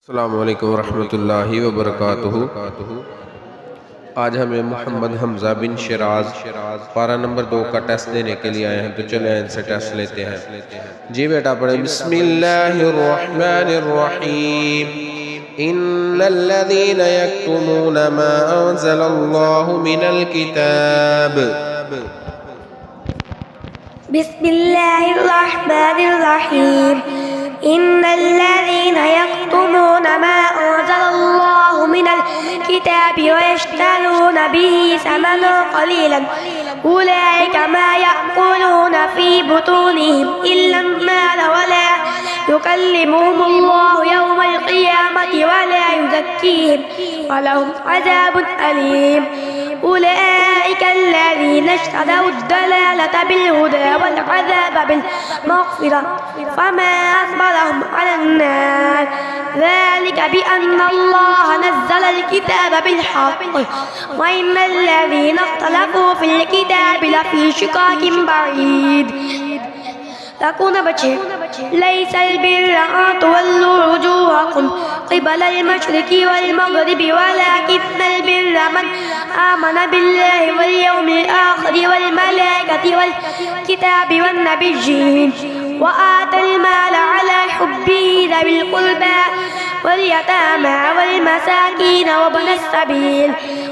अस्सलामु अलैकुम वरहमतुल्लाहि वबरकातुहू। आज हमें मोहम्मद हमज़ा बिन शिराज पारा नंबर 2 का टेस्ट देने के लिए आए हैं, तो चले इनसे टेस्ट लेते हैं। जी बेटा पढ़े बिस्मिल्लाहिर्रहमानिर्रहीम। इन्नल्लज़ीना यक्तुमूना मा अंज़लल्लाहु मिनल किताब। बिस्मिल्लाहिर्रहमानिर्रहीम। इन्नल्लज़ीना यक्तुमूना मा अंज़लल्लाहु मिनल किताबि वयश्तरूना बिही समनन क़लीलन उलाइका मा यअकुलूना फ़ी बुतूनिहिम इल्लल नार वला युकल्लिमुहुमुल्लाहु यौमल क़ियामति वला युज़क्कीहिम वलहुम अज़ाबुन अलीम। أولئك الذين اشتروا الضلالة بالهدى والعذاب بالمغفرة فما أصبرهم على النار ذلك بأن الله نزل الكتاب بالحق وإن الذين اختلفوا في الكتاب لفي شقاق بعيد। تكون بچه ليس البر أن تولوا وجوهكم قبل المشرق والمغرب ولكن البر من آمن بالله واليوم الآخر والملائكة والكتاب والنبيين وآتى المال على حبه ذوي القربى واليتامى والمساكين وابن السبيل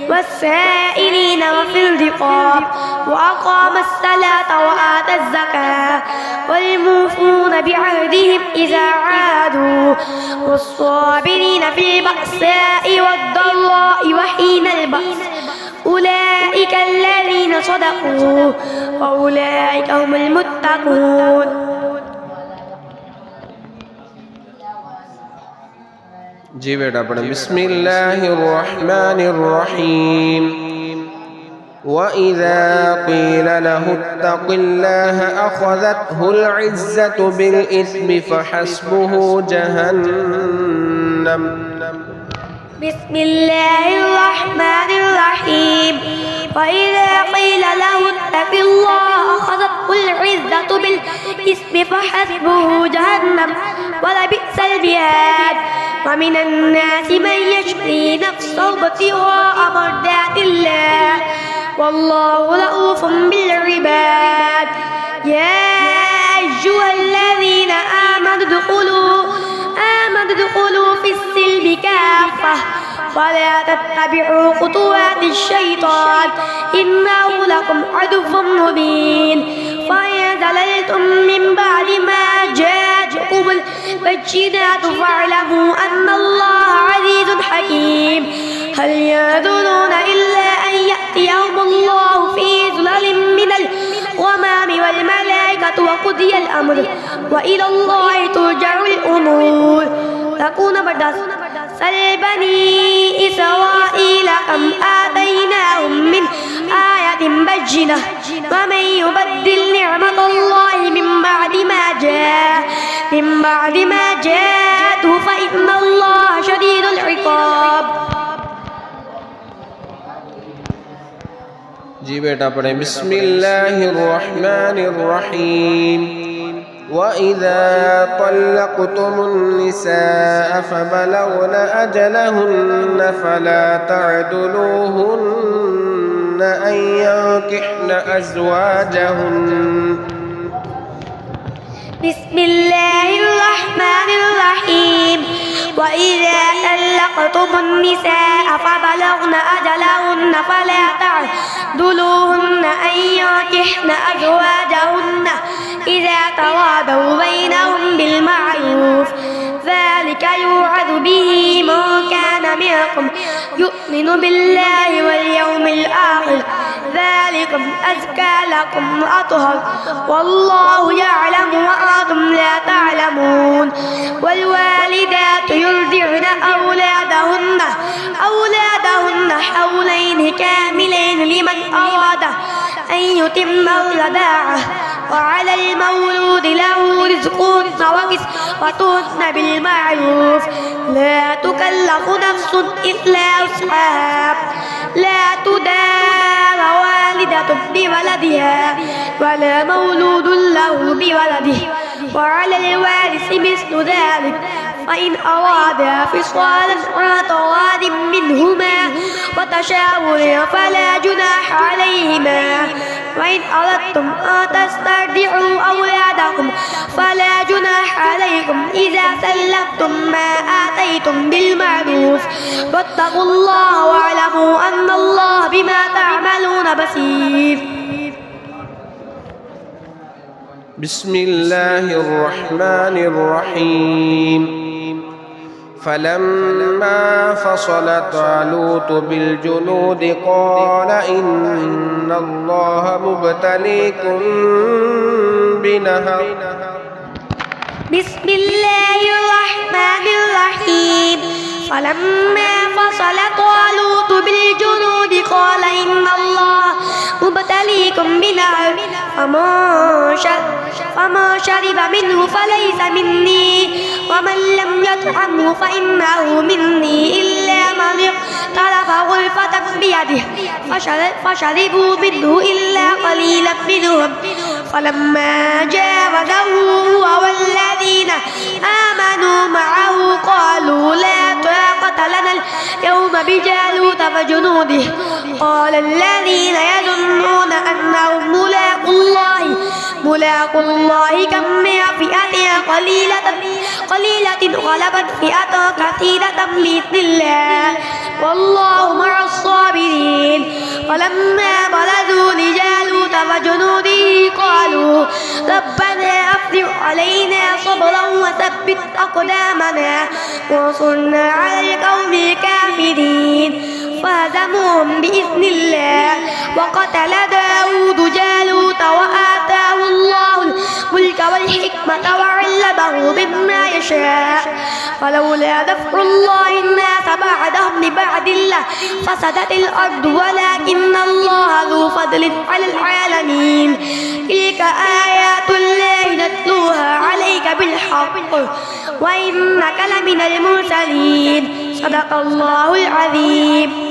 والسائلين وفي الرقاب وأقام الصلاة وآتى الزكاة والموفون بعهدهم إذا عادوا والصابرين في البأساء والضراء وحين البأس أولئك الذين صدقوا وأولئك هم المتقون। जी बेटा पढ़े बिस्मिल्लाहिर्रहमानिर्रहीम। वइज़ा क़ील लहु इत्तक़िल्लाह अख़ज़तहुल इज़्ज़तु बिल इस्मि फ़हस्बुहु जहन्नम। बिस्मिल्लाहिर्रहमानिर्रहीम। वइज़ा क़ील लहु इत्तक़िल्लाह अख़ज़तहुल इज़्ज़तु बिल इस्मि फ़हस्बुहु जहन्नम वलबि'सल मिहाद। ومن الناس من يشري نفسه ابتغاء مرضات الله والله رؤوف بالعباد. يا أيها الذين آمنوا ادخلوا في السلم كافة ولا تتبعوا خطوات الشيطان إنه لكم عدو مبين. فإن زللتم من بعد ما جاءتكم البينات فاعلموا أن الله عزيز حكيم. هل ينظرون إلا أن يأتيهم الله في ظلل من الغمام والملائكة وقضي الأمر وإلى الله ترجع الأمور. تكون بدس سل بني إسرائيل كم آتيناهم من آية بينة ومن يبدل نعمة الله من بعد ما جاءته فإن الله شديد العقاب. जी बेटा पढ़े बिस्मिल्लाहिर्रहमानिर्रहीम। वइज़ा तल्लक़्तुमुन्निसाअ फबलग़न अजलहुन्न फला तअदुलूहुन्न अन यंकिह्न अज़वाजहुन्न। बिस्मिल्लाहिर्रहमानिर्रहीम। وإذا طلقتم النساء فبلغن أجلهن فلا تعضلوهن أن ينكحن أزواجهن إذا تراضوا بينهم بالمعروف ذلك يوعظ به من كان منكم يؤمن بالله واليوم الآخر ذلكم أزكى لكم وأطهر والله يعلم وأنتم لا تعلمون. والوالدات يرضعن أولادهن حولين كاملين لمن أراد أن يتم الرضاعة وعلى المولود له رزقهن وكسوتهن بالمعروف لا تكلف نفس إلا وسعها لا تدار والدة بولدها ولا مولود له بولده وعلى الوارث مثل ذلك فإن أرادا فصالا عن تراض منهما وتشاور فلا جناح عليهما وإن أردتم أن تسترضعوا أولادكم فلا جناح عليكم إذا سلمتم ما آتيتم بالمعروف واتقوا الله واعلموا أن الله بما تعملون بصير. بسم الله الرحمن الرحيم. فلما فصل طالوت بالجنود قال إن الله مبتليكم بنهر. بسم الله الرحمن الرحيم. فلما فصل طالوت بالجنود قال إن الله مبتليكم بنهر فمن شرب منه فليس مني ومن لم يطعمه فإنه مني إلا من اقترف غرفة بيده فشربوا منه إلا قليلا منهم فلما جاوزه هو والذين آمنوا معه قالوا لا طاقة لنا اليوم بجالوت وجنوده قال الذين يظنون أنهم ملاقو الله كم من فئة قليلة غلبت فئة كثيرة بإذن الله والله مع الصابرين. فلما برزوا لجالوت وجنوده قالوا ربنا أفرغ علينا صبرا وثبت أقدامنا وانصرنا على القوم الكافرين فهزموهم بإذن الله وقتل داود جالوت وآتاه الله الملك والحكمة وعلمه مما يشاء ولولا دفع الله الناس بعدهم ببعض فسدت الأرض ولكن الله ذو فضل على العالمين. تلك آيات الله نتلوها عليك بالحق وإنك لمن المرسلين. صدق الله العظيم.